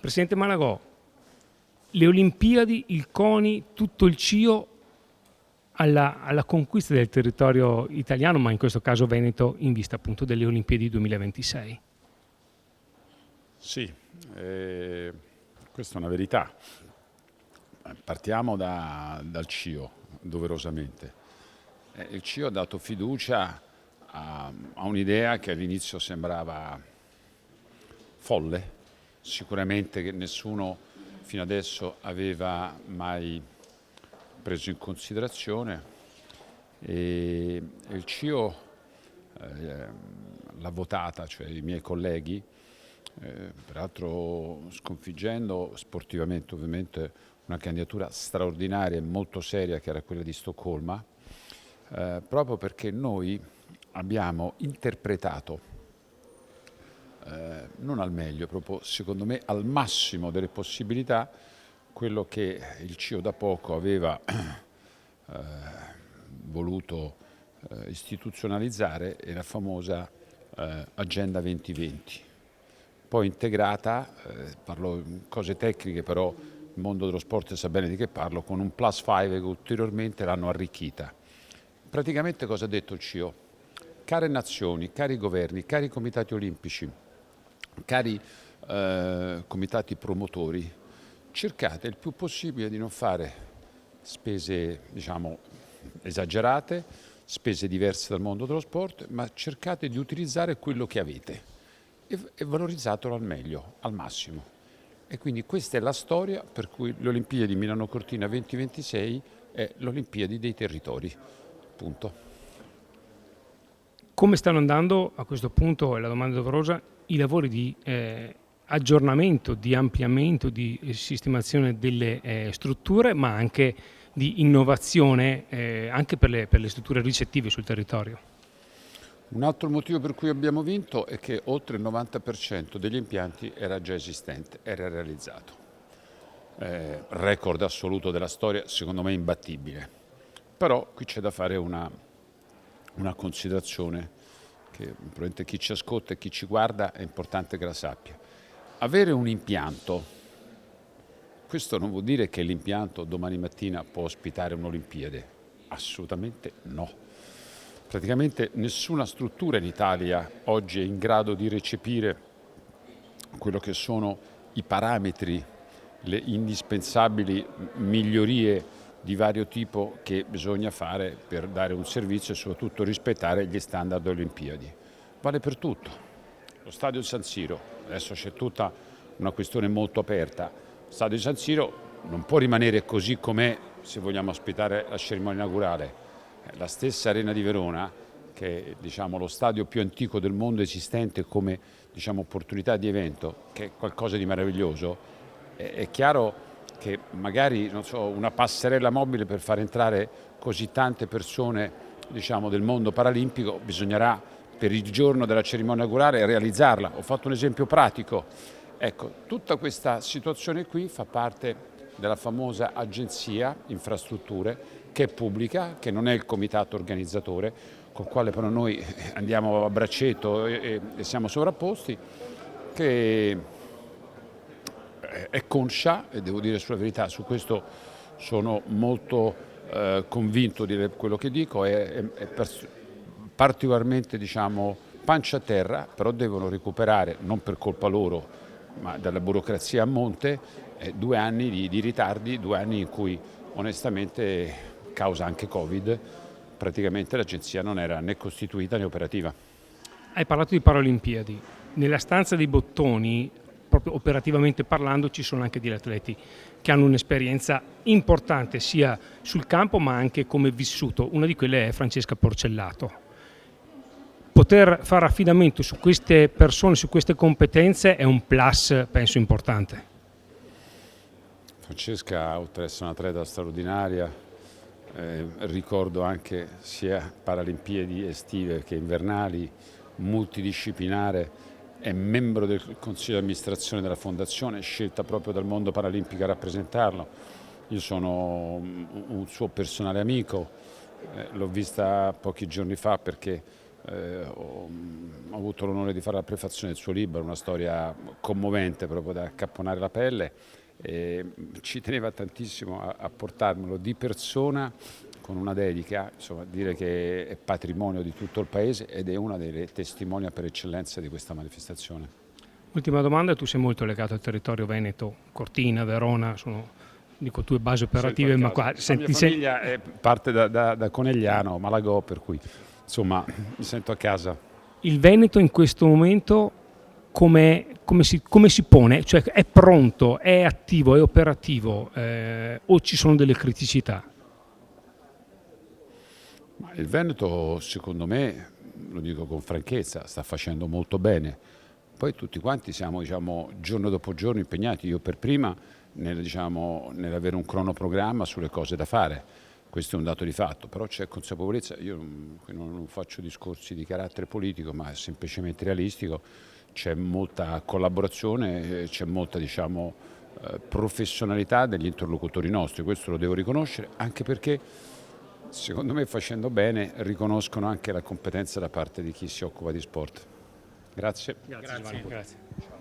Presidente Malagò, le Olimpiadi, il CONI, tutto il CIO alla conquista del territorio italiano, ma in questo caso veneto, in vista appunto delle Olimpiadi 2026. Sì, questa è una verità. Partiamo dal CIO, doverosamente. Il CIO ha dato fiducia a un'idea che all'inizio sembrava folle, sicuramente che nessuno fino adesso aveva mai preso in considerazione, e il CIO l'ha votata, cioè i miei colleghi, peraltro sconfiggendo sportivamente ovviamente una candidatura straordinaria e molto seria che era quella di Stoccolma, proprio perché noi abbiamo interpretato non al meglio, proprio secondo me al massimo delle possibilità, quello che il CIO da poco aveva voluto istituzionalizzare, è la famosa Agenda 2020, poi integrata, parlo in cose tecniche, però il mondo dello sport sa bene di che parlo, con un plus 5 che ulteriormente l'hanno arricchita. Praticamente cosa ha detto il CIO? Care nazioni, cari governi, cari comitati olimpici, cari comitati promotori, cercate il più possibile di non fare spese, diciamo, esagerate, spese diverse dal mondo dello sport, ma cercate di utilizzare quello che avete e valorizzatelo al meglio, al massimo. E quindi questa è la storia per cui le Olimpiadi Milano Cortina 2026 è l'Olimpiadi dei territori. Punto. Come stanno andando a questo punto, è la domanda doverosa, i lavori di aggiornamento, di ampliamento, di sistemazione delle strutture, ma anche di innovazione anche per le strutture ricettive sul territorio? Un altro motivo per cui abbiamo vinto è che oltre il 90% degli impianti era già esistente, era realizzato. Record assoluto della storia, secondo me imbattibile. Però qui c'è da fare una considerazione che probabilmente chi ci ascolta e chi ci guarda è importante che la sappia. Avere un impianto, questo non vuol dire che l'impianto domani mattina può ospitare un'Olimpiade, assolutamente no. Praticamente nessuna struttura in Italia oggi è in grado di recepire quello che sono i parametri, le indispensabili migliorie di vario tipo che bisogna fare per dare un servizio e soprattutto rispettare gli standard Olimpiadi. Vale per tutto. Lo stadio San Siro, adesso c'è tutta una questione molto aperta. Lo stadio San Siro non può rimanere così com'è se vogliamo ospitare la cerimonia inaugurale. La stessa Arena di Verona, che è, diciamo, lo stadio più antico del mondo esistente come, diciamo, opportunità di evento, che è qualcosa di meraviglioso, è chiaro che magari, non so, una passerella mobile per far entrare così tante persone, diciamo, del mondo paralimpico bisognerà per il giorno della cerimonia inaugurale realizzarla. Ho fatto un esempio pratico. Ecco, tutta questa situazione qui fa parte della famosa agenzia infrastrutture, che è pubblica, che non è il comitato organizzatore, col quale però noi andiamo a braccetto e siamo sovrapposti, che è conscia, e devo dire sulla verità, su questo sono molto convinto di quello che dico, è particolarmente, diciamo, pancia a terra, però devono recuperare, non per colpa loro, ma dalla burocrazia a monte, 2 anni di ritardi, 2 anni in cui onestamente, causa anche Covid, praticamente l'agenzia non era né costituita né operativa. Hai parlato di Paralimpiadi. Nella stanza dei bottoni, proprio operativamente parlando, ci sono anche degli atleti che hanno un'esperienza importante sia sul campo ma anche come vissuto. Una di quelle è Francesca Porcellato. Poter fare affidamento su queste persone, su queste competenze è un plus, penso, importante. Francesca, oltre ad essere un'atleta straordinaria, ricordo anche sia Paralimpiadi estive che invernali, multidisciplinare, è membro del consiglio di amministrazione della fondazione, scelta proprio dal mondo paralimpico a rappresentarlo. Io sono un suo personale amico, l'ho vista pochi giorni fa perché ho avuto l'onore di fare la prefazione del suo libro, una storia commovente proprio da accapponare la pelle, e ci teneva tantissimo a portarmelo di persona con una dedica, insomma, dire che è patrimonio di tutto il paese ed è una delle testimonial per eccellenza di questa manifestazione. Ultima domanda, tu sei molto legato al territorio veneto, Cortina, Verona, sono dico tue basi operative, ma qua la mia famiglia parte da Conegliano, Malagò, per cui insomma mi sento a casa. il Veneto in questo momento come si pone? Cioè è pronto, è attivo, è operativo o ci sono delle criticità? Ma il Veneto, secondo me, lo dico con franchezza, sta facendo molto bene. Poi tutti quanti siamo, diciamo, giorno dopo giorno impegnati, io per prima, nell'avere un cronoprogramma sulle cose da fare. Questo è un dato di fatto, però c'è consapevolezza, io qui non faccio discorsi di carattere politico, ma è semplicemente realistico, c'è molta collaborazione, c'è molta, diciamo, professionalità degli interlocutori nostri, questo lo devo riconoscere, anche perché secondo me facendo bene riconoscono anche la competenza da parte di chi si occupa di sport. Grazie. Grazie.